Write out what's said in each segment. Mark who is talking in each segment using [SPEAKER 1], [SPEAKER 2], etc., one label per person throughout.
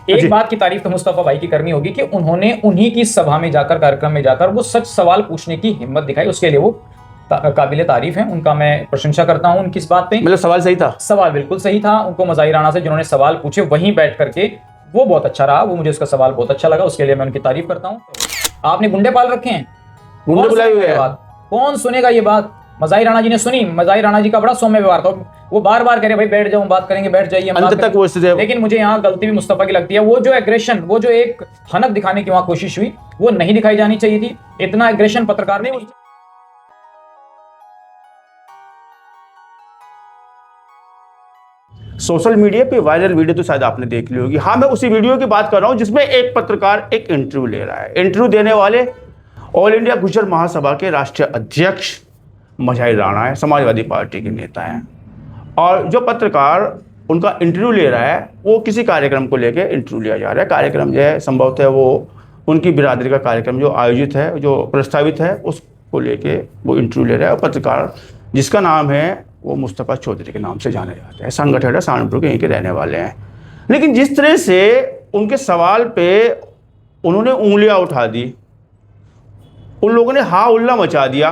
[SPEAKER 1] एक बात की तारीफ तो मुस्तफा भाई की करनी होगी कि उन्होंने उन्हीं की सभा में जाकर, कार्यक्रम में जाकर वो सच सवाल पूछने की हिम्मत दिखाई। उसके लिए वो काबिले तारीफ है, उनका मैं प्रशंसा करता हूं उनकी इस बात पे।
[SPEAKER 2] मतलब सवाल सही था,
[SPEAKER 1] सवाल बिल्कुल सही था। उनको मज़ाहिर राणा से जिन्होंने सवाल पूछे वहीं बैठ करके, वो बहुत अच्छा रहा, वो मुझे उसका सवाल बहुत अच्छा लगा, उसके लिए मैं उनकी तारीफ करता हूँ। आपने गुंडे पाल रखे हैं,
[SPEAKER 2] गुंडे बुलाए हुए हैं,
[SPEAKER 1] कौन सुनेगा ये बात? मज़ाहिर राणा जी ने सुनी। मज़ाहिर राणा जी का बड़ा सौम्य व्यवहार था, वो बार बार कह रहे भाई बैठ जाओ, बात करेंगे, बैठ जाइए,
[SPEAKER 2] अंत तक वो स्थिति।
[SPEAKER 1] लेकिन मुझे यहाँ गलती भी मुस्तफा की लगती है। वो जो एग्रेशन, वो जो एक हनक दिखाने की वहां कोशिश हुई, वो नहीं दिखाई जानी चाहिए थी। इतना एग्रेशन पत्रकार ने
[SPEAKER 2] सोशल मीडिया पे वायरल वीडियो तो शायद आपने देख ली होगी। हाँ, मैं उसी वीडियो की बात कर रहा हूं जिसमें एक पत्रकार एक इंटरव्यू ले रहा है। इंटरव्यू देने वाले ऑल इंडिया गुज्जर महासभा के राष्ट्रीय अध्यक्ष मज़ाहिर राणा है, समाजवादी पार्टी के नेता हैं। और जो पत्रकार उनका इंटरव्यू ले रहा है, वो किसी कार्यक्रम को लेकर इंटरव्यू लिया जा रहा है। कार्यक्रम जो है संभवतः वो उनकी बिरादरी का कार्यक्रम जो आयोजित है, जो प्रस्तावित है, उसको लेके वो इंटरव्यू ले रहा है। और पत्रकार जिसका नाम है वो मुस्तफा चौधरी के नाम से जाने जाते हैं, संगठन है, सहारनपुर के यहीं के रहने वाले हैं। लेकिन जिस तरह से उनके सवाल पे उन्होंने उंगलियां उठा दी, उन लोगों ने हा उल्ला मचा दिया,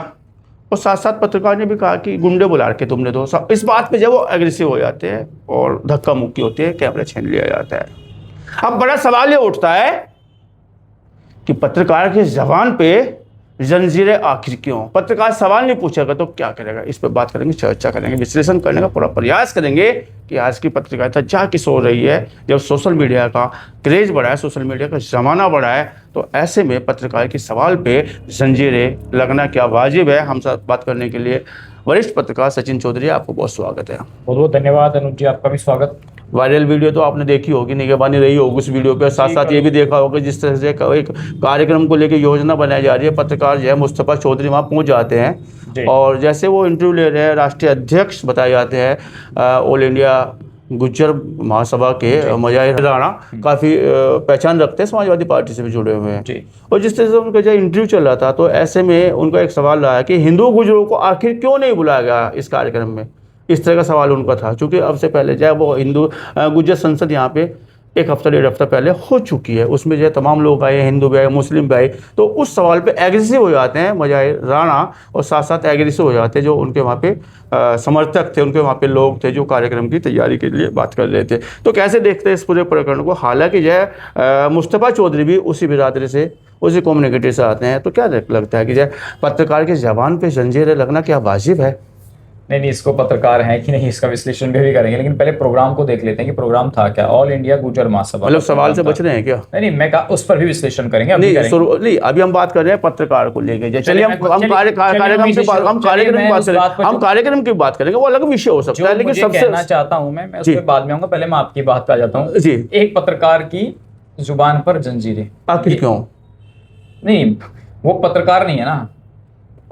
[SPEAKER 2] और साथ साथ पत्रकार ने भी कहा कि गुंडे बुला के तुमने दो। इस बात पे जब वो एग्रेसिव हो जाते हैं और धक्का मुक्की होती है, कैमरा छीन लिया जाता है। अब बड़ा सवाल ये उठता है कि पत्रकार की जबान पे जंजीरें आखिर क्यों? पत्रकार सवाल नहीं पूछेगा तो क्या करेगा? इस पर बात करेंगे, चर्चा करेंगे, विश्लेषण करने का पूरा प्रयास करेंगे कि आज की पत्रकारिता जा किस हो रही है। जब सोशल मीडिया का क्रेज बढ़ा है, सोशल मीडिया का ज़माना बढ़ा है, तो ऐसे में पत्रकार के सवाल पे जंजीरें लगना क्या वाजिब है? हम साथ बात करने के लिए वरिष्ठ पत्रकार सचिन चौधरी, आपको बहुत स्वागत है।
[SPEAKER 1] बहुत बहुत धन्यवाद अनुज जी, आपका भी स्वागत।
[SPEAKER 2] वायरल वीडियो तो आपने देखी होगी, निगरानी रही होगी उस वीडियो पे। साथ साथ ये भी देखा होगा जिस तरह से एक कार्यक्रम को लेकर योजना बनाई जा रही है, पत्रकार जो है मुस्तफा चौधरी वहाँ पहुँच जाते हैं, और जैसे वो इंटरव्यू ले रहे हैं, राष्ट्रीय अध्यक्ष बताए जाते हैं ऑल इंडिया गुज्जर महासभा के मज़ाहिर राणा, काफ़ी पहचान रखते हैं, समाजवादी पार्टी से भी जुड़े हुए हैं। और जिस तरह से उनका जो इंटरव्यू चल रहा था, तो ऐसे में उनका एक सवाल रहा कि हिंदू गुज्जरों को आखिर क्यों नहीं बुलाया गया इस कार्यक्रम में? इस तरह का सवाल उनका था, क्योंकि अब से पहले जो है वो हिंदू गुज्जर संसद यहाँ पे एक हफ्ता डेढ़ हफ्ता पहले हो चुकी है, उसमें जो है तमाम लोग आए, हिंदू भी आए, मुस्लिम भी आए, तो उस सवाल पे एग्रेसिव हो जाते हैं मज़ाहिर राणा, और साथ साथ एग्रेसिव हो जाते हैं जो उनके वहाँ पे समर्थक थे, उनके वहाँ पे लोग थे जो कार्यक्रम की तैयारी के लिए बात कर रहे थे। तो कैसे देखते हैं इस पूरे प्रकरण को? हालांकि जो है मुस्तफा चौधरी भी उसी बिरादरी से, उसी कम्युनिटी से आते हैं, तो क्या लगता है कि जो पत्रकार की ज़बान पर जंजीरें लगना क्या वाजिब है?
[SPEAKER 1] नहीं, इसको पत्रकार है कि नहीं, इसका विश्लेषण भी करेंगे, लेकिन पहले प्रोग्राम को देख लेते हैं कि प्रोग्राम था क्या। ऑल इंडिया गुज्जर महासभा,
[SPEAKER 2] मतलब सवाल से बच रहे हैं क्या?
[SPEAKER 1] नहीं, मैं उस पर भी विश्लेषण करेंगे।
[SPEAKER 2] नहीं, अभी हम बात कर रहे हैं पत्रकार को लेके। चलिए हम कार्यक्रम की बात करेंगे, वो अलग विषय हो सकता है, लेकिन सबसे
[SPEAKER 1] कहना चाहता हूं मैं उस पर बाद में आऊंगा, पहले मैं आपकी बात पे आ जाता हूँ। एक पत्रकार की जुबान पर जंजीरें
[SPEAKER 2] आखिर क्यों?
[SPEAKER 1] नहीं, वो पत्रकार नहीं है ना,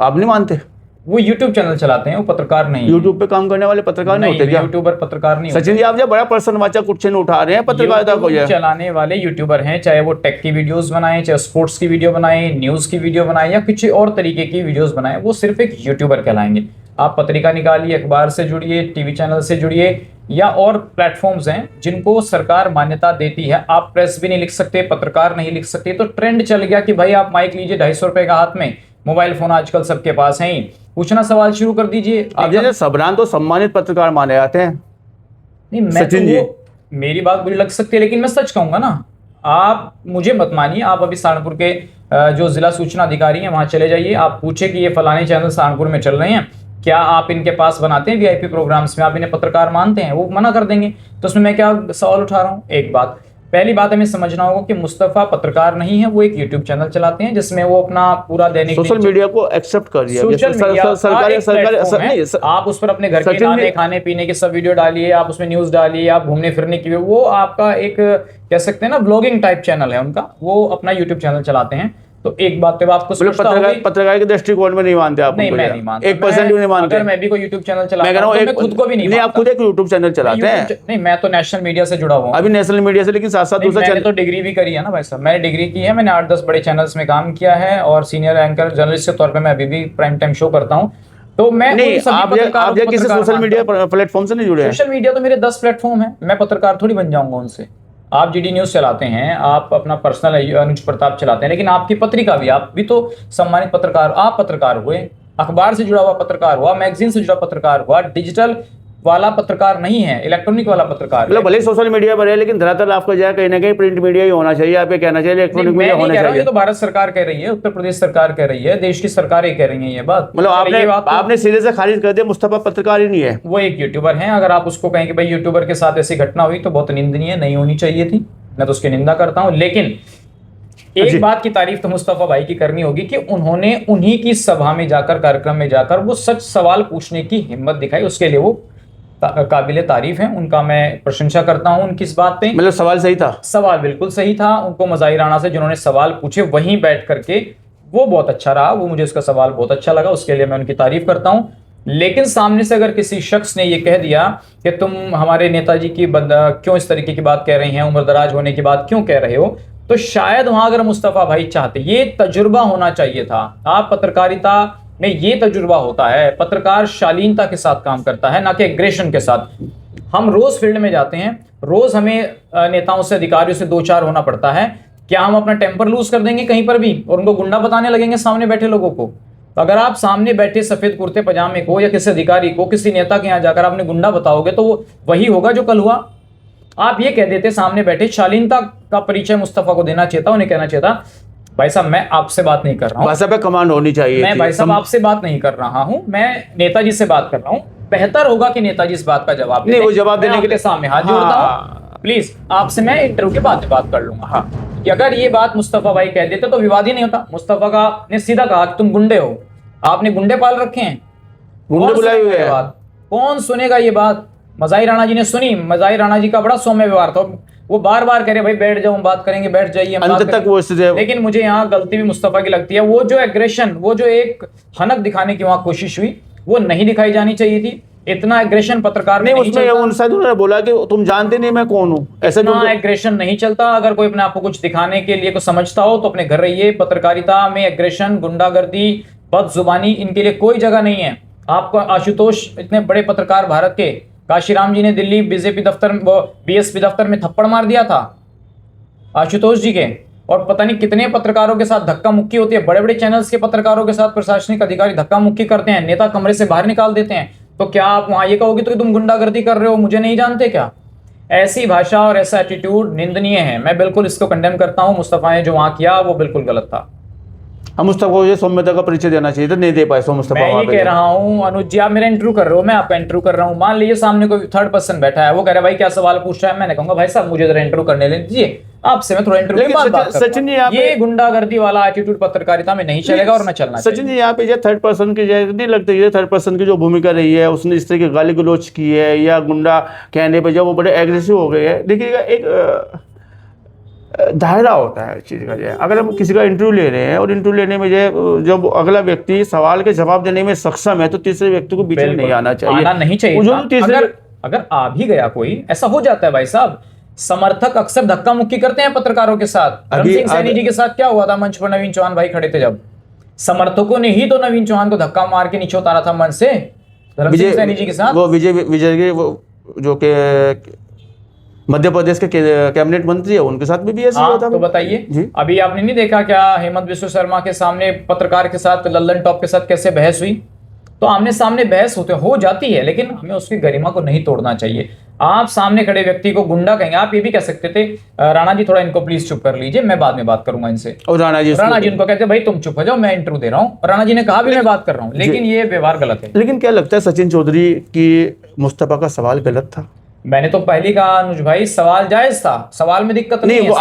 [SPEAKER 2] आप नहीं मानते?
[SPEAKER 1] वो यूट्यूब चैनल चलाते हैं, वो पत्रकार नहीं।
[SPEAKER 2] यूट्यूब पे काम करने वाले पत्रकार नहीं होते क्या?
[SPEAKER 1] यूट्यूबर पत्रकार नहीं
[SPEAKER 2] सचिन जी, आप जब बड़ा प्रश्नवाचक क्वेश्चन उठा रहे हैं पत्रकारिता को।
[SPEAKER 1] चलाने वाले यूट्यूबर हैं, चाहे वो टेक की वीडियोस बनाएं, चाहे स्पोर्ट्स की वीडियो बनाएं, न्यूज की वीडियो बनाएं, या कुछ और तरीके की वीडियोस बनाएं, वो सिर्फ एक यूट्यूबर कहलाएंगे। आप पत्रिका निकालिए, अखबार से जुड़िए, टीवी चैनल से जुड़िए, या और प्लेटफॉर्म्स हैं जिनको सरकार मान्यता देती है। आप प्रेस भी नहीं लिख सकते, पत्रकार नहीं लिख सकते, तो ट्रेंड चल गया कि भाई आप माइक लीजिए, 250 रुपए का हाथ में, मोबाइल फोन आजकल सबके पास है ही, पूछना सवाल शुरू कर दीजिए।
[SPEAKER 2] अब जैसे सबरान तो सम्मानित पत्रकार माने जाते हैं।
[SPEAKER 1] नहीं, मैं सचिन जी, मेरी बात बुरी लग सकती है, लेकिन मैं सच कहूंगा ना। आप मुझे मत मानिए, आप अभी सहारनपुर के जो जिला सूचना अधिकारी हैं वहां चले जाइए, आप पूछे कि ये फलाने चैनल सहारनपुर में चल रहे हैं, क्या आप इनके पास बनाते हैं वीआईपी प्रोग्राम्स में, आप इन्हें पत्रकार मानते हैं? वो मना कर देंगे। तो उसमें मैं क्या सवाल उठा रहा हूँ? एक बात, पहली बात हमें समझना होगा कि मुस्तफा पत्रकार नहीं है, वो एक यूट्यूब चैनल चलाते हैं जिसमें वो अपना पूरा दैनिक
[SPEAKER 2] सोशल मीडिया को एक्सेप्ट कर दिया।
[SPEAKER 1] आप उस पर अपने घर के खाने खाने पीने के सब वीडियो डालिए, आप उसमें न्यूज डालिए, आप घूमने फिरने की, वो आपका एक कह सकते हैं ना ब्लॉगिंग टाइप चैनल है उनका, वो अपना यूट्यूब चैनल चलाते हैं। तो एक बात पे आपको
[SPEAKER 2] पत्रकार के दृष्टिकोण में नहीं मानते आप?
[SPEAKER 1] नहीं, मैं नहीं मानता,
[SPEAKER 2] 1% भी नहीं मानते।
[SPEAKER 1] अगर मैं भी कोई यूट्यूब चैनल चलाता हूं, मैं खुद को भी नहीं,
[SPEAKER 2] आप खुद एक यूट्यूब चैनल चलाते हैं?
[SPEAKER 1] नहीं, मैं तो नेशनल मीडिया से जुड़ा हुआ हूं।
[SPEAKER 2] अभी नेशनल मीडिया से, लेकिन साथ साथ दूसरा
[SPEAKER 1] चैनल तो डिग्री भी करी है ना भाई साहब, मैंने डिग्री की है, मैंने 8-10 बड़े चैनल्स में काम किया है, और सीनियर एंकर जर्नलिस्ट के तौर पर मैं अभी भी प्राइम टाइम शो करता हूँ। तो मैं
[SPEAKER 2] नहीं, आप किसी सोशल मीडिया प्लेटफॉर्म से नहीं जुड़े?
[SPEAKER 1] सोशल मीडिया तो मेरे 10 प्लेटफॉर्म है, मैं पत्रकार थोड़ी बन जाऊंगा उनसे। आप जीडी न्यूज चलाते हैं, आप अपना पर्सनल अनुज प्रताप चलाते हैं, लेकिन आपकी पत्रिका भी, आप भी तो सम्मानित पत्रकार, आप पत्रकार हुए, अखबार से जुड़ा हुआ पत्रकार हुआ, मैगजीन से जुड़ा पत्रकार हुआ, डिजिटल वाला पत्रकार नहीं है, इलेक्ट्रॉनिक वाला पत्रकार
[SPEAKER 2] मतलब भले सोशल मीडिया पर है, लेकिन धरातल आपको जाए कहीं ना कहीं प्रिंट मीडिया ही होना चाहिए, आप ये कहना चाहिए इलेक्ट्रॉनिक मीडिया होना चाहिए।
[SPEAKER 1] ये तो भारत सरकार कह रही है, उत्तर प्रदेश सरकार कह रही है, देश की सरकारें कह रही है ये बात।
[SPEAKER 2] मतलब आपने सिरे से खारिज कर दिया, मुस्तफा पत्रकार ही नहीं है,
[SPEAKER 1] वो एक यूट्यूबर है। अगर आप उसको कहें कि भाई यूट्यूबर के साथ ऐसी घटना हुई तो बहुत निंदनीय, नहीं होनी चाहिए थी, मैं तो उसकी निंदा करता हूं। लेकिन एक बात की तारीफ तो मुस्तफा भाई की करनी होगी कि उन्होंने उन्हीं की सभा में जाकर, कार्यक्रम में जाकर वो सच सवाल पूछने की हिम्मत दिखाई, उसके लिए वो काबिले तारीफ है, उनका मैं प्रशंसा करता हूं उनकी इस बात पे।
[SPEAKER 2] मतलब सवाल सही था,
[SPEAKER 1] सवाल बिल्कुल सही था। उनको मज़ाहिर राणा से जिन्होंने सवाल पूछे वहीं बैठ करके, वो बहुत अच्छा रहा, वो मुझे उसका सवाल बहुत अच्छा लगा, उसके लिए मैं उनकी तारीफ करता हूं। लेकिन सामने से अगर किसी शख्स ने ये कह दिया कि तुम हमारे नेताजी की क्यों इस तरीके की बात कह रही हैं, उम्र दराज होने की बात क्यों कह रहे हो, तो शायद वहां अगर मुस्तफा भाई चाहते, ये तजुर्बा होना चाहिए था। आप पत्रकारिता में ये तजुर्बा होता है, पत्रकार शालीनता के साथ काम करता है, ना कि एग्रेशन के साथ। हम रोज फील्ड में जाते हैं, रोज हमें नेताओं से, अधिकारियों से दो चार होना पड़ता है। क्या हम अपना टेम्पर लूज कर देंगे कहीं पर भी और उनको गुंडा बताने लगेंगे सामने बैठे लोगों को? तो अगर आप सामने बैठे सफेद कुर्ते पजामे को या किसी अधिकारी को, किसी नेता के यहाँ जाकर आपने गुंडा बताओगे तो वो वही होगा जो कल हुआ। आप ये कह देते सामने बैठे, शालीनता का परिचय मुस्तफा को देना चाहिए था, उन्हें कहना चाहिए था भाई साहब मैं आपसे बात नहीं कर रहा हूँ,
[SPEAKER 2] भाषा पे कमांड होनी चाहिए,
[SPEAKER 1] मैं भाई साहब आपसे बात नहीं कर रहा हूँ, मैं नेताजी से बात कर रहा हूँ। बेहतर होगा कि नेताजी इस बात का जवाब
[SPEAKER 2] नहीं, वो जवाब देने के लिए
[SPEAKER 1] सामने हाथ जोड़ता हूँ, प्लीज आपसे मैं इंटरव्यू के बाद में बात कर लूंगा। हाँ, कि अगर ये बात मुस्तफा भाई कह देते तो विवाद ही नहीं होता। मुस्तफा का ने सीधा कहा कि तुम गुंडे हो, आपने गुंडे पाल रखे हैं,
[SPEAKER 2] गुंडे बुलाए हुए हैं।
[SPEAKER 1] कौन सुनेगा ये बात? मज़ाहिर राणा जी ने सुनी। मज़ाहिर राणा जी का बड़ा सौम्य व्यवहार था, वो बार बार कह रहे भाई बैठ जाओ, हम बात करेंगे, बैठ जाइए,
[SPEAKER 2] अंत तक वो स्थिति।
[SPEAKER 1] लेकिन मुझे यहाँ गलती भी मुस्तफा की लगती है। वो जो एग्रेशन, वो जो एक हनक दिखाने की वहां कोशिश हुई, वो नहीं दिखाई जानी चाहिए थी। इतना एग्रेशन पत्रकार में नहीं चलता।
[SPEAKER 2] उन्होंने बोला कि तुम जानते नहीं मैं कौन हूँ, ऐसा
[SPEAKER 1] भी एग्रेशन नहीं चलता। अगर कोई अपने आप को कुछ दिखाने के लिए कुछ समझता हो तो अपने घर रहिए। पत्रकारिता में एग्रेशन, गुंडागर्दी, बदजुबानी, इनके लिए कोई जगह नहीं है। आपको आशुतोष, इतने बड़े पत्रकार भारत के, काशीराम जी ने दिल्ली बीजेपी दफ्तर, बीएसपी दफ्तर में थप्पड़ मार दिया था आशुतोष जी के, और पता नहीं कितने पत्रकारों के साथ धक्का मुक्की होती है। बड़े बड़े चैनल्स के पत्रकारों के साथ प्रशासनिक अधिकारी धक्का मुक्की करते हैं, नेता कमरे से बाहर निकाल देते हैं। तो क्या आप वहां ये कहोगे तो तुम गुंडागर्दी कर रहे हो, मुझे नहीं जानते क्या? ऐसी भाषा और ऐसा एटीट्यूड निंदनीय है। मैं बिल्कुल इसको कंडेम करता हूं। मुस्तफा ने जो वहां किया वो बिल्कुल गलत था।
[SPEAKER 2] हम मुस्तफा को ये सौम्यता का परिचय देना चाहिए था, नहीं दे पाए। मुस्तफा
[SPEAKER 1] मैं ये कह रहा हूँ अनुज जी, आप मेरा इंटरव्यू कर रहे हो, मैं आपका इंटरव्यू कर रहा हूँ। मान लीजिए सामने कोई थर्ड पर्सन बैठा है, वो कह रहा है भाई क्या सवाल पूछ रहा है, मैंने कहूंगा भाई साहब मुझे जरा इंटरव्यू करने दीजिए, आपसे मैं थोड़ा इंटरव्यू के बाद बात करूंगा।
[SPEAKER 2] सचिन जी,
[SPEAKER 1] ये गुंडागर्दी वाला एटीट्यूड पत्रकारिता में नहीं चलेगा और न चलना चाहिए।
[SPEAKER 2] सचिन जी, यहाँ पे थर्ड पर्सन की नहीं लगता, ये थर्ड पर्सन की जो भूमिका रही है, उसने इस तरह की गाली गलौज की है या गुंडा कहने पे जब वो बड़े एग्रेसिव हो गए हैं। देखिएगा, एक दायरा होता है चीज़ का। अगर हम किसी का इंटरव्यू ले रहे हैं और इंटरव्यू लेने में जब अगला व्यक्ति सवाल के जवाब देने में सक्षम है तो तीसरे व्यक्ति को बीच में नहीं आना चाहिए,
[SPEAKER 1] आना नहीं चाहिए। अगर आ भी गया कोई, ऐसा हो जाता है भाई साहब, समर्थक अक्सर धक्का मुक्की करते हैं पत्रकारों के साथ। रणजीत सिंह सैनी जी के साथ क्या हुआ था? मंच पर नवीन चौहान भाई खड़े थे, जब समर्थकों ने ही तो नवीन चौहान को धक्का मार के नीचे उतारा था मंच से। रणजीत सिंह सैनी जी के साथ
[SPEAKER 2] वो विजय जो के मध्य प्रदेश के कैबिनेट मंत्री है, उनके साथ भी ऐसा हुआ था।
[SPEAKER 1] तो बताइए, अभी आपने नहीं देखा क्या हेमंत बिस्व शर्मा के सामने पत्रकार के साथ, लल्लन टॉप के साथ कैसे बहस हुई? तो आमने सामने बहस हो जाती है, लेकिन हमें उसकी गरिमा को नहीं तोड़ना चाहिए। आप सामने खड़े व्यक्ति को गुंडा कहेंगे, आप ये भी कह सकते थे राणा जी थोड़ा इनको प्लीज चुप कर लीजिए, मैं बाद में बात करूंगा इनसे।
[SPEAKER 2] और राणा जी
[SPEAKER 1] उनको कहते भाई तुम चुप हो जाओ, मैं इंटरव्यू दे रहा हूँ। राणा जी ने कहा भी मैं बात कर रहा हूँ, लेकिन ये व्यवहार गलत है।
[SPEAKER 2] लेकिन क्या लगता है सचिन चौधरी की मुस्तफा का सवाल गलत था?
[SPEAKER 1] मैंने तो पहले कहा अनुज भाई, सवाल जायज था, सवाल में दिक्कत नहीं है।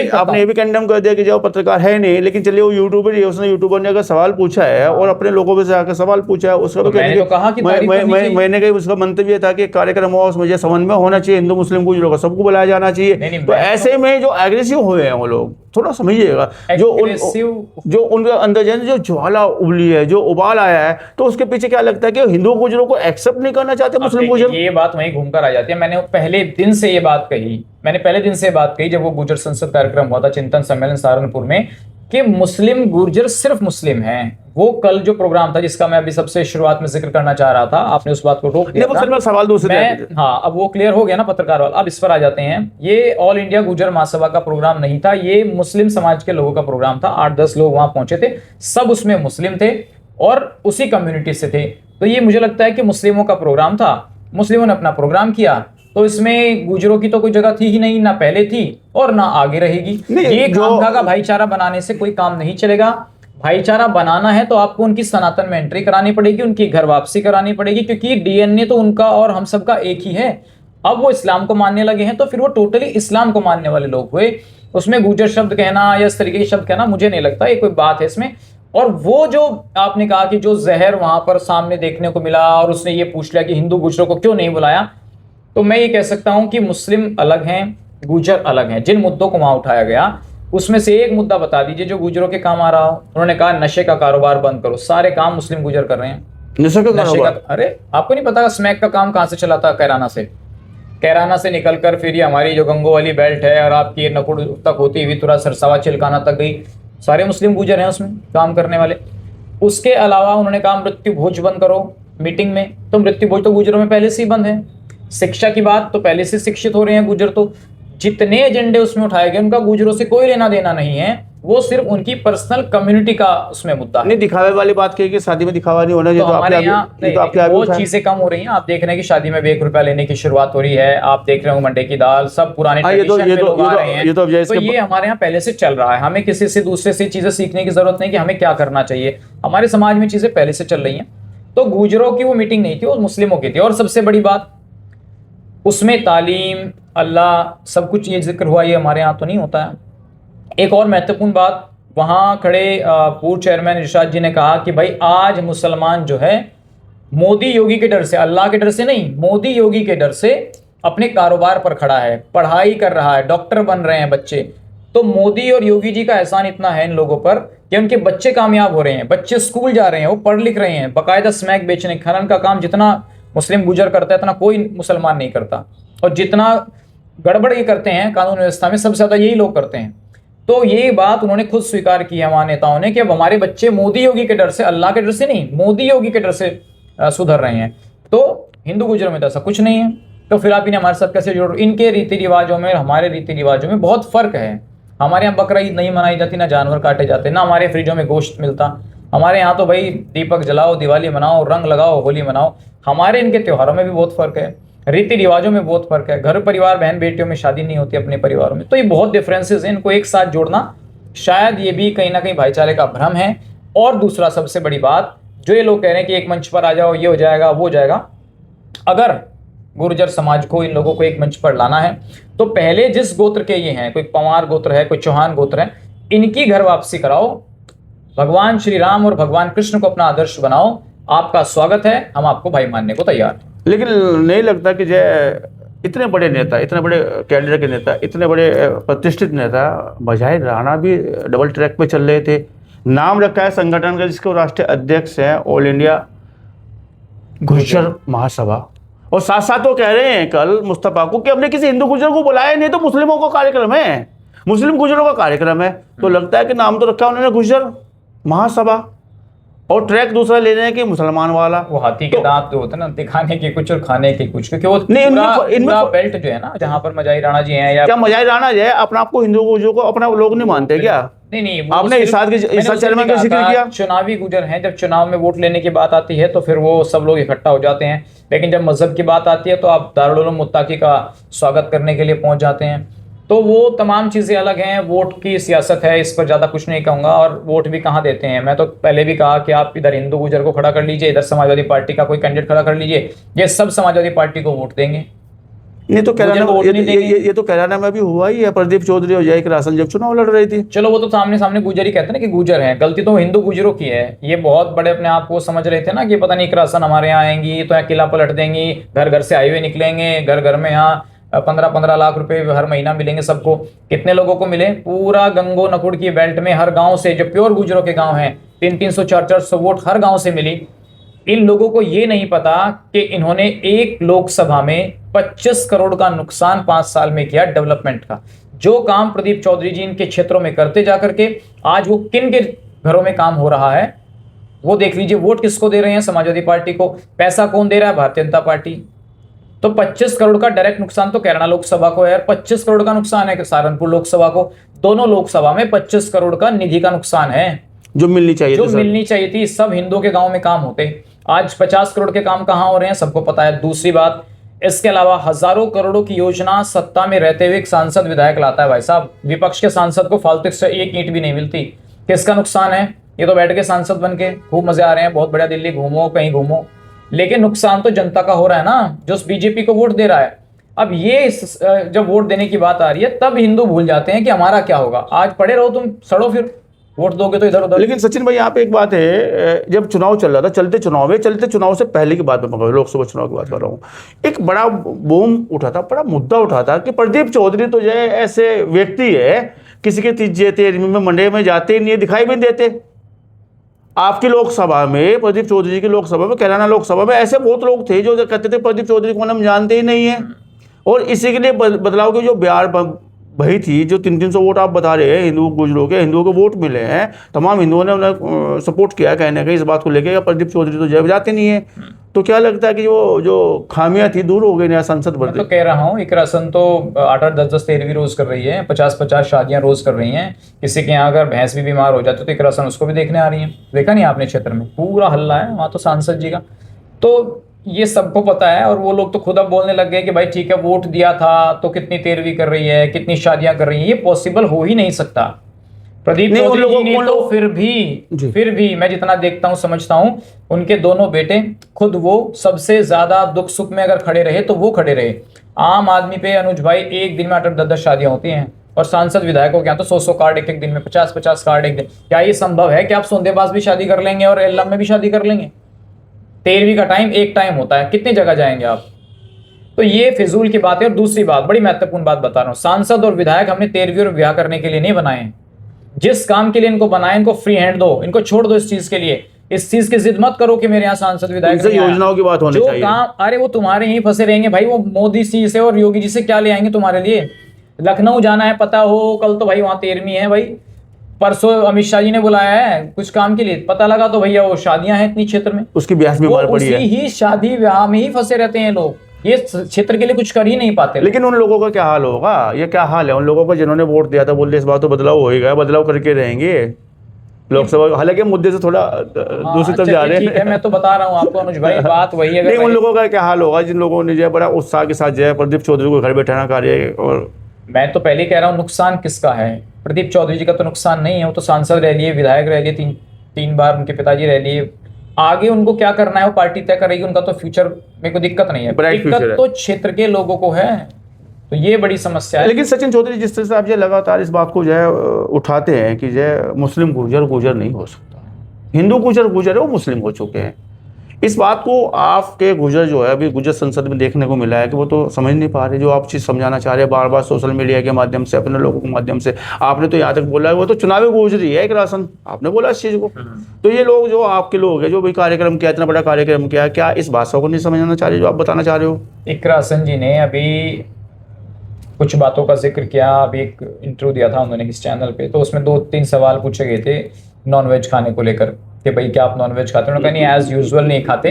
[SPEAKER 2] आपने ये भी कंडेम कर दिया कि जो पत्रकार है नहीं, लेकिन चलिए वो यूट्यूबर ही, उसने यूट्यूबर ने अगर सवाल पूछा है और अपने लोगों में से आकर सवाल पूछा है, उसका तो
[SPEAKER 1] मैंने कहा कि
[SPEAKER 2] मैंने कहा उसका मंतव्य था कि कार्यक्रम हुआ उसमें समन्वय होना चाहिए, हिंदू मुस्लिम को लोग सबको बुलाया जाना चाहिए। तो ऐसे में जो एग्रेसिव हुए हैं वो लोग, थोड़ा समझिएगा, जो उनके अंदर जो ज्वाला उबली है, जो उबाल आया है, तो उसके पीछे क्या लगता है कि हिंदू गुजरों को एक्सेप्ट नहीं करना चाहते मुस्लिम गुजर।
[SPEAKER 1] ये बात वहीं घूमकर आ जाती है। मैंने पहले दिन से ये बात कही जब वो गुजर संसद कार्यक्रम हुआ था, चिंतन सम्मेलन सहारनपुर में, कि मुस्लिम गुर्जर सिर्फ मुस्लिम हैं। वो कल जो प्रोग्राम था जिसका मैं अभी सबसे शुरुआत में जिक्र करना चाह रहा था, आपने उस बात को रोक दिया था।
[SPEAKER 2] सवाल दूसरे
[SPEAKER 1] हाँ, अब वो क्लियर हो गया ना पत्रकार वाला। अब इस पर आ जाते हैं। ये ऑल इंडिया गुर्जर महासभा का प्रोग्राम नहीं था, ये मुस्लिम समाज के लोगों का प्रोग्राम था। 8-10 लोग वहां पहुंचे थे, सब उसमें मुस्लिम थे और उसी कम्युनिटी से थे। तो ये मुझे लगता है कि मुस्लिमों का प्रोग्राम था, मुस्लिमों ने अपना प्रोग्राम किया, तो इसमें गुजरों की तो कोई जगह थी ही नहीं, ना पहले थी और ना आगे रहेगी। ये खामखा का भाईचारा बनाने से कोई काम नहीं चलेगा। भाईचारा बनाना है तो आपको उनकी सनातन में एंट्री करानी पड़ेगी, उनकी घर वापसी करानी पड़ेगी, क्योंकि डीएनए तो उनका और हम सबका एक ही है। अब वो इस्लाम को मानने लगे हैं तो फिर वो टोटली इस्लाम को मानने वाले लोग हुए। उसमें गुजर शब्द कहना या इस तरीके के शब्द कहना मुझे नहीं लगता ये कोई बात है इसमें। और वो जो आपने कहा कि जो जहर वहां पर सामने देखने को मिला और उसने ये पूछ लिया कि हिंदू गुजरों को क्यों नहीं बुलाया, तो मैं ये कह सकता हूं कि मुस्लिम अलग हैं, गुजर अलग हैं। जिन मुद्दों को वहां उठाया गया उसमें से एक मुद्दा बता दीजिए जो गुजरों के काम आ रहा हो। उन्होंने कहा नशे का कारोबार बंद करो। सारे काम मुस्लिम गुजर कर रहे हैं।
[SPEAKER 2] नशे का
[SPEAKER 1] अरे आपको नहीं पता स्मैक का काम कहां से चला था? कैराना से निकलकर फिर ये हमारी जो गंगो वाली बेल्ट है और आपकी नकुड़ तक होती हुई तुरा सरसावा चिलकाना तक गई, सारे मुस्लिम गुजर हैं उसमें काम करने वाले। उसके अलावा उन्होंने कहा मृत्यु भोज बंद करो मीटिंग में। तो मृत्यु भोज तो गुजरों में पहले से ही बंद है। शिक्षा की बात, तो पहले से शिक्षित हो रहे हैं गुजर। तो जितने एजेंडे उसमें उठाए गए उनका गुजरों से कोई लेना देना नहीं है, वो सिर्फ उनकी पर्सनल कम्युनिटी का उसमें मुद्दा है।
[SPEAKER 2] नहीं, दिखावे वाली बात कही कि शादी में दिखावा नहीं होना चाहिए।
[SPEAKER 1] तो हमारे यहाँ वो चीजें कम हो रही हैं। आप देख रहे हैं कि शादी में भी 1 रुपया लेने की शुरुआत हो रही है। आप देख रहे हो मंडे की दाल, सब पुराने ट्रेडिशन में लोग आ रहे हैं। तो ये हमारे यहाँ पहले से चल रहा है। हमें किसी से दूसरे से चीजें सीखने की जरूरत नहीं कि हमें क्या करना चाहिए। हमारे समाज में चीजें पहले से चल रही हैं। तो गुजरों की वो मीटिंग नहीं थी, वो मुस्लिमों की थी। और सबसे बड़ी बात उसमें तालीम, अल्लाह, सब कुछ ये जिक्र हुआ। ये हमारे यहाँ तो नहीं होता है। एक और महत्वपूर्ण बात, वहाँ खड़े पूर्व चेयरमैन इरशाद जी ने कहा कि भाई आज मुसलमान जो है मोदी योगी के डर से, अल्लाह के डर से नहीं, मोदी योगी के डर से अपने कारोबार पर खड़ा है, पढ़ाई कर रहा है, डॉक्टर बन रहे हैं बच्चे। तो मोदी और योगी जी का एहसान इतना है इन लोगों पर कि उनके बच्चे कामयाब हो रहे हैं, बच्चे स्कूल जा रहे हैं, वो पढ़ लिख रहे हैं, बाकायदा स्मैक बेचने खनन का काम जितना मुस्लिम गुजर करता है इतना कोई मुसलमान नहीं करता। और जितना गड़बड़ ये करते हैं कानून व्यवस्था में, सबसे ज्यादा यही लोग करते हैं। तो ये बात उन्होंने खुद स्वीकार की है वहां नेताओं ने कि अब हमारे बच्चे मोदी योगी के डर से, अल्लाह के डर से नहीं, मोदी योगी के डर से सुधर रहे हैं। तो हिंदू गुजरों में तो ऐसा कुछ नहीं है। तो फिर आप इन्हें हमारे साथ कैसे जोड़? इनके रीति रिवाजों में हमारे रीति रिवाजों में बहुत फर्क है। हमारे यहाँ बकरा ईद नहीं मनाई जाती, ना जानवर काटे जाते, ना हमारे फ्रिजों में गोश्त मिलता। हमारे यहाँ तो भाई दीपक जलाओ, दिवाली मनाओ, रंग लगाओ, होली मनाओ। हमारे इनके त्योहारों में भी बहुत फर्क है, रीति रिवाजों में बहुत फर्क है। घर परिवार, बहन बेटियों में शादी नहीं होती अपने परिवारों में। तो ये बहुत डिफरेंसेस हैं, इनको एक साथ जोड़ना शायद ये भी कहीं ना कहीं भाईचारे का भ्रम है। और दूसरा सबसे बड़ी बात, जो ये लोग कह रहे हैं कि एक मंच पर आ जाओ, ये हो जाएगा, वो हो जाएगा। अगर गुर्जर समाज को, इन लोगों को एक मंच पर लाना है तो पहले जिस गोत्र के ये हैं, कोई पवार गोत्र है, कोई चौहान गोत्र है, इनकी घर वापसी कराओ। भगवान श्री राम और भगवान कृष्ण को अपना आदर्श बनाओ। आपका स्वागत है, हम आपको भाई मानने को तैयार हैं।
[SPEAKER 2] लेकिन नहीं लगता कि जय इतने बड़े नेता, इतने बड़े कैडर के नेता, इतने बड़े प्रतिष्ठित नेता मज़ाहिर राणा भी डबल ट्रैक पे चल रहे थे। नाम रखा है संगठन का जिसके राष्ट्रीय अध्यक्ष हैं ऑल इंडिया गुर्जर महासभा, और साथ साथ वो कह रहे हैं कल मुस्तफा को कि हमने किसी हिंदू गुर्जर को बुलाया नहीं, तो मुस्लिमों का कार्यक्रम है, मुस्लिम गुर्जरों का कार्यक्रम है। तो लगता है कि नाम तो रखा उन्होंने गुर्जर महासभा और ट्रैक दूसरा ले रहे हैं कि मुसलमान वाला।
[SPEAKER 1] वो हाथी के दांत जो होते हैं ना, दिखाने के कुछ और खाने के कुछ, क्योंकि वो पूरा बेल्ट जो है ना, जहाँ पर मजाही राणा जी हैं, या
[SPEAKER 2] क्या मजाही राणा जो है अपना आपको हिंदू गुर्जरों को अपना लोग नहीं मानते क्या?
[SPEAKER 1] नहीं,
[SPEAKER 2] आपने इरशाद चेयरमैन का जिक्र किया।
[SPEAKER 1] चुनावी गुजर हैं, जब चुनाव में वोट लेने की बात आती है तो फिर वो सब लोग इकट्ठा हो जाते हैं, लेकिन जब मजहब की बात आती है तो आप दारुल उलूम मुत्ताकी का स्वागत करने के लिए पहुंच जाते हैं। तो वो तमाम चीज़ें अलग हैं। वोट की सियासत है, इस पर ज़्यादा कुछ नहीं कहूँगा। और वोट भी कहाँ देते हैं, मैं तो पहले भी कहा कि आप इधर हिंदू गुजर को खड़ा कर लीजिए, इधर समाजवादी पार्टी का कोई कैंडिडेट खड़ा कर लीजिए, ये सब समाजवादी पार्टी को वोट देंगे।
[SPEAKER 2] ये तो कैराना में भी हुआ ही है। प्रदीप चौधरी और जय रासन जब चुनाव लड़ रही थी,
[SPEAKER 1] चलो वो तो सामने सामने गुजर ही कहते हैं ना कि गुजर है, गलती तो हिंदू गुजरों की है। ये बहुत बड़े अपने आप को समझ रहे थे ना कि पता नहीं रासन हमारे यहाँ आएंगी तो यहाँ किला पलट देंगी, घर घर से हाईवे निकलेंगे, घर घर में यहाँ 15-15 लाख रुपए हर महीना मिलेंगे सबको। कितने लोगों को मिले? पूरा गंगो नकुड़ की बेल्ट में हर गांव से, जो प्योर गुजरों के गांव हैं, 300-300, 400-400 वोट हर गांव से मिली। इन लोगों को ये नहीं पता कि इन्होंने एक लोकसभा में 25 करोड़ का नुकसान 5 साल में किया डेवलपमेंट का। जो काम प्रदीप चौधरी जी इनके क्षेत्रों में करते जा करके आज वो किन के घरों में काम हो रहा है वो देख लीजिए। वोट किसको दे रहे हैं? समाजवादी पार्टी को। पैसा कौन दे रहा है? भारतीय जनता पार्टी। तो 25 करोड़ का डायरेक्ट नुकसान तो कैराना लोकसभा को है यार। 25 करोड़ का नुकसान है सहारनपुर लोकसभा को। दोनों लोकसभा में 25 करोड़ का निधि का नुकसान है
[SPEAKER 2] जो मिलनी चाहिए
[SPEAKER 1] जो मिलनी चाहिए थी। सब हिंदुओं के गांव में काम होते। आज 50 करोड़ के काम कहां हो रहे हैं सबको पता है। दूसरी बात, इसके अलावा हजारों करोड़ों की योजना सत्ता में रहते हुए एक सांसद विधायक लाता है भाई साहब। विपक्ष के सांसद को फालतू से एक ईंट भी नहीं मिलती। किसका नुकसान है? ये तो बैठ के सांसद बन के खूब मजे आ रहे हैं, बहुत बढ़िया, दिल्ली घूमो कहीं घूमो, लेकिन नुकसान तो जनता का हो रहा है ना, जो बीजेपी को वोट दे रहा है। अब ये जब वोट देने की बात आ रही है तब हिंदू भूल जाते हैं कि हमारा क्या होगा। आज पड़े रहो तुम, सड़ो, फिर वोट दोगे तो इधर उधर।
[SPEAKER 2] लेकिन सचिन भाई यहाँ पे एक बात है, जब चुनाव चल रहा था, चलते चुनाव से पहले की बात में पकड़, लोकसभा चुनाव की बात कर रहा हूँ, एक बड़ा बूम उठा था, बड़ा मुद्दा उठा था कि प्रदीप चौधरी तो जो है ऐसे व्यक्ति है, किसी के तीजे तेरहवीं में मंडे में जाते ही नहीं, दिखाई भी नहीं देते। आपकी लोकसभा में, प्रदीप चौधरी जी की लोकसभा में, कैराना लोकसभा में ऐसे बहुत लोग थे जो कहते थे प्रदीप चौधरी को हम जानते ही नहीं है। और इसी के लिए बदलाव की जो बिहार वही थी, जो 300 वोट आप बता रहे हैं हिंदू गुजरों के, हिंदुओं को वोट मिले हैं, तमाम हिंदुओं ने उन्हें सपोर्ट किया कहीं ना कहीं इस बात को लेकर प्रदीप चौधरी तो जय बजाते नहीं है। तो क्या लगता है कि वो जो खामियां थी दूर हो गई नया संसद
[SPEAKER 1] मैं तो कह रहा हूँ इकरा हसन तो 8-8, 10-10 तेरहवीं रोज कर रही है, 50-50 शादियां रोज कर रही हैं। किसी के यहाँ अगर भैंस भी बीमार हो जाती तो इकरा हसन उसको भी देखने आ रही है। देखा नहीं आपने क्षेत्र में पूरा हल्ला है वहां तो सांसद जी का। तो ये सबको पता है और वो लोग तो खुद अब बोलने लग गए कि भाई ठीक है वोट दिया था तो कितनी तेरहवीं कर रही है, कितनी शादियां कर रही है। ये पॉसिबल हो ही नहीं सकता। प्रदीप चौधरी जी ने तो फिर भी मैं जितना देखता हूं समझता हूं, उनके दोनों बेटे खुद वो सबसे ज्यादा दुख सुख में अगर खड़े रहे तो वो खड़े रहे। आम आदमी पे अनुज भाई एक दिन में 8-10 शादियां होती हैं और सांसद विधायकों के यहाँ तो 100 कार्ड एक दिन में, 50-50 कार्ड एक दिन। क्या ये संभव है कि आप सोंदेबाज भी शादी कर लेंगे और एल्लम में भी शादी कर लेंगे? 13वीं का टाइम एक टाइम होता है, कितनी जगह जाएंगे आप? तो ये फिजूल की बात है। और दूसरी बात, बड़ी महत्वपूर्ण बात बता रहा हूं, सांसद और विधायक हमने 13वीं और ब्याह करने के लिए नहीं बनाए। जिस काम के लिए इनको बनाए इनको फ्री हैंड दो, इनको छोड़ दो इस चीज के लिए। इस चीज की जिद मत करो कि मेरे यहाँ सांसद विधायक
[SPEAKER 2] योजनाओं की बात होनी चाहिए।
[SPEAKER 1] काम, अरे वो तुम्हारे यहीं फंसे रहेंगे भाई। वो मोदी जी से और योगी जी से क्या ले आएंगे तुम्हारे लिए? लखनऊ जाना है पता हो, कल तो भाई वहां 13वीं है भाई, परसों अमित शाह जी ने बुलाया है कुछ काम के लिए, पता लगा तो भैया वो शादियां हैं इतनी क्षेत्र में,
[SPEAKER 2] उसकी ब्याह में मार पड़ी है।
[SPEAKER 1] ही शादी ब्याह में ही फंसे रहते हैं लोग, ये क्षेत्र के लिए कुछ कर ही नहीं पाते।
[SPEAKER 2] लेकिन उन लोगों का क्या हाल होगा? ये क्या हाल है उन लोगों का जिन्होंने वोट दिया था, बोलते इस बार तो बदलाव होएगा, बदलाव करके रहेंगे लोकसभा। हालांकि मुद्दे से थोड़ा दूसरी तरफ जा रहे हैं।
[SPEAKER 1] मैं तो बता रहा हूँ आपको अनुज भाई, बात वही है।
[SPEAKER 2] उन लोगों का क्या हाल होगा जिन लोगों ने जो है बड़ा उत्साह के साथ जो है प्रदीप चौधरी को घर बैठाना कार्य। और
[SPEAKER 1] मैं तो पहले कह रहा हूँ नुकसान किसका है? प्रदीप चौधरी जी का तो नुकसान नहीं है, वो तो सांसद रह लिए, विधायक रह लिए, तीन बार उनके पिताजी रह लिए। आगे उनको क्या करना है वो पार्टी तय करेगी, उनका तो फ्यूचर में कोई दिक्कत नहीं है। दिक्कत तो क्षेत्र के लोगों को है, तो ये बड़ी समस्या है।
[SPEAKER 2] लेकिन सचिन चौधरी जिस तरह से आप जो लगातार इस बात को जो है उठाते हैं कि जो है मुस्लिम गुर्जर नहीं हो सकता, हिंदू गुर्जर है वो मुस्लिम हो चुके हैं। इस बात को आपके गुर्जर जो है अभी गुर्जर संसद में देखने को मिला है कि वो तो समझ नहीं पा रहे, जो आप चीज़ समझाना चाह रहे हैं बार बार सोशल मीडिया के माध्यम से, अपने लोगों के माध्यम से। आपने तो यहाँ तक बोला है वो तो चुनावी गुर्जरी है एक राशन, आपने बोला इस चीज़ को। तो ये लोग जो आपके लोग हैं जो भी कार्यक्रम किया, इतना बड़ा कार्यक्रम किया, क्या इस भाषा को नहीं समझना चाह रहे जो आप बताना चाह रहे हो?
[SPEAKER 1] इकरा हसन जी ने अभी कुछ बातों का जिक्र किया, अभी एक इंटरव्यू दिया था उन्होंने किस चैनल पे, तो उसमें 2-3 सवाल पूछे गए थे नॉनवेज खाने को लेकर कि भाई क्या आप नॉनवेज खाते हो? उन्होंने कहा नहीं, एज यूजुअल नहीं खाते।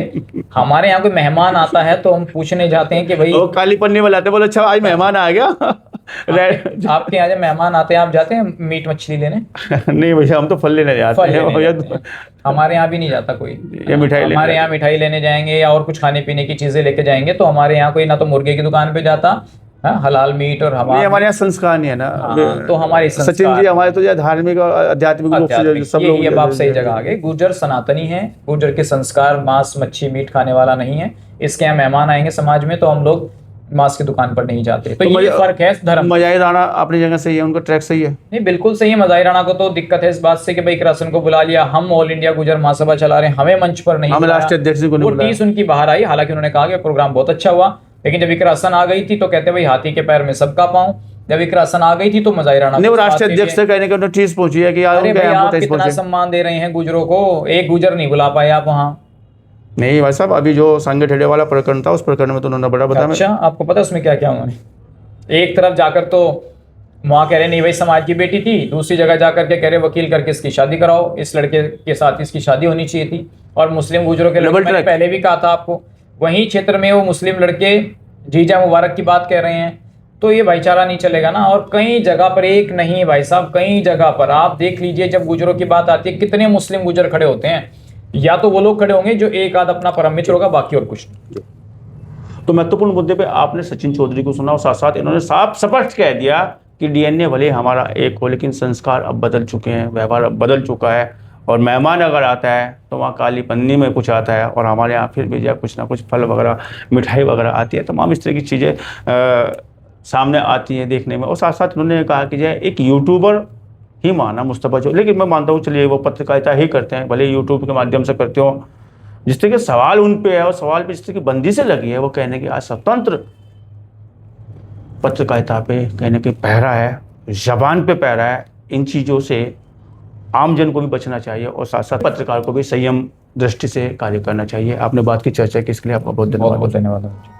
[SPEAKER 1] हमारे यहाँ कोई मेहमान आता है तो हम पूछने जाते हैं कि भाई
[SPEAKER 2] काली पन्नी वाले आते, बोले अच्छा आज मेहमान आ गया।
[SPEAKER 1] आपके यहाँ जब मेहमान आते हैं आप जाते हैं मीट मछली लेने?
[SPEAKER 2] नहीं भैया हम तो फल लेने जाते हैं।
[SPEAKER 1] हमारे यहाँ भी नहीं जाता कोई।
[SPEAKER 2] मिठाई
[SPEAKER 1] हमारे यहाँ मिठाई लेने जाएंगे या और कुछ खाने पीने की चीजें लेके जाएंगे तो हमारे यहाँ कोई ना तो मुर्गे की दुकान पे जाता, हलाल मीट, और हमारे
[SPEAKER 2] यहाँ संस्कार नहीं है ना।
[SPEAKER 1] तो हमारे
[SPEAKER 2] सचिन जी हमारे तो धार्मिक और आध्यात्मिक रूप से सब लोग
[SPEAKER 1] ये बात सही जगह आ गए। गुर्जर सनातनी है, गुर्जर के संस्कार मांस मच्छी मीट खाने वाला नहीं है। इसके यहाँ मेहमान आएंगे समाज में तो हम लोग मांस की दुकान पर नहीं जाते। तो ये फर्क है धर्म।
[SPEAKER 2] मजाही राणा अपनी जगह सही है, उनका ट्रैक सही है।
[SPEAKER 1] नहीं बिल्कुल सही है। मजाही राणा को तो दिक्कत है इस बात से कि भाई इकरासन को बुला लिया, हम ऑल इंडिया गुर्जर महासभा चला रहे हैं, हमें मंच पर नहीं,
[SPEAKER 2] हम राष्ट्रीय अध्यक्ष को नहीं बुलाया।
[SPEAKER 1] 30 उनकी बाहर आई, हालांकि उन्होंने कहा कि प्रोग्राम बहुत अच्छा हुआ, लेकिन जब इकरा हसन आ गई थी तो कहते भाई हाथी के पैर में सबका पाँव। जब इकरा हसन आ गई थी तो मजाही राणा
[SPEAKER 2] नहीं, वो राष्ट्रीय अध्यक्ष से कहने का ठेस पहुंची है कि
[SPEAKER 1] अरे भाई आप कितना सम्मान दे रहे हैं गुजरों को, एक गुजर नहीं बुला पाए आप वहाँ।
[SPEAKER 2] नहीं भाई साहब, अभी जो संगे ठेड़े वाला प्रकरण था उस प्रकरण में तो उन्होंने बड़ा बताया।
[SPEAKER 1] अच्छा आपको पता है उसमें क्या क्या उन्होंने? एक तरफ जाकर तो वहां कह रहे नहीं भाई समाज की बेटी थी, दूसरी जगह जाकर के कह रहे वकील करके इसकी शादी कराओ, इस लड़के के साथ इसकी शादी होनी चाहिए थी। और मुस्लिम गुजरों के लड़के, मैंने पहले भी कहा था आपको, वहीं क्षेत्र में वो मुस्लिम लड़के जीजा मुबारक की बात कह रहे हैं, तो ये भाईचारा नहीं चलेगा ना। और कई जगह पर, एक नहीं भाई साहब, कई जगह पर आप देख लीजिए, जब गुजरों की बात आती है कितने मुस्लिम गुजर खड़े होते हैं, या तो वो लोग खड़े होंगे जो एक आध अपना परम मित्र होगा, बाकी और कुछ नहीं।
[SPEAKER 2] तो महत्वपूर्ण मुद्दे पे आपने सचिन चौधरी को सुना और साथ साथ इन्होंने साफ स्पष्ट कह दिया कि डीएनए भले हमारा एक हो, लेकिन संस्कार अब बदल चुके हैं, व्यवहार अब बदल चुका है। और मेहमान अगर आता है तो वहाँ काली पन्नी में कुछ आता है, और हमारे यहाँ फिर भी कुछ ना कुछ फल वगैरह, मिठाई वगैरह आती है, तमाम इस तरह की चीज़ें सामने आती हैं देखने में। और साथ साथ उन्होंने कहा कि एक यूट्यूबर ही माना मुस्तफ़ा जो, लेकिन मैं मानता हूँ चलिए वो पत्रकारिता ही करते हैं, भले यूट्यूब के माध्यम से करते हो। जिस तरह के सवाल उन पे है और सवाल पे जिस तरह की बंदी से लगी है, वो कहने की आज स्वतंत्र पत्रकारिता पे कहने की पहरा है, जबान पे पहरा है। इन चीज़ों से आम जन को भी बचना चाहिए और साथ साथ पत्रकार को भी संयम दृष्टि से कार्य करना चाहिए। आपने बात की, चर्चा की, इसके लिए आपका बहुत धन्यवाद।
[SPEAKER 1] बहुत धन्यवाद।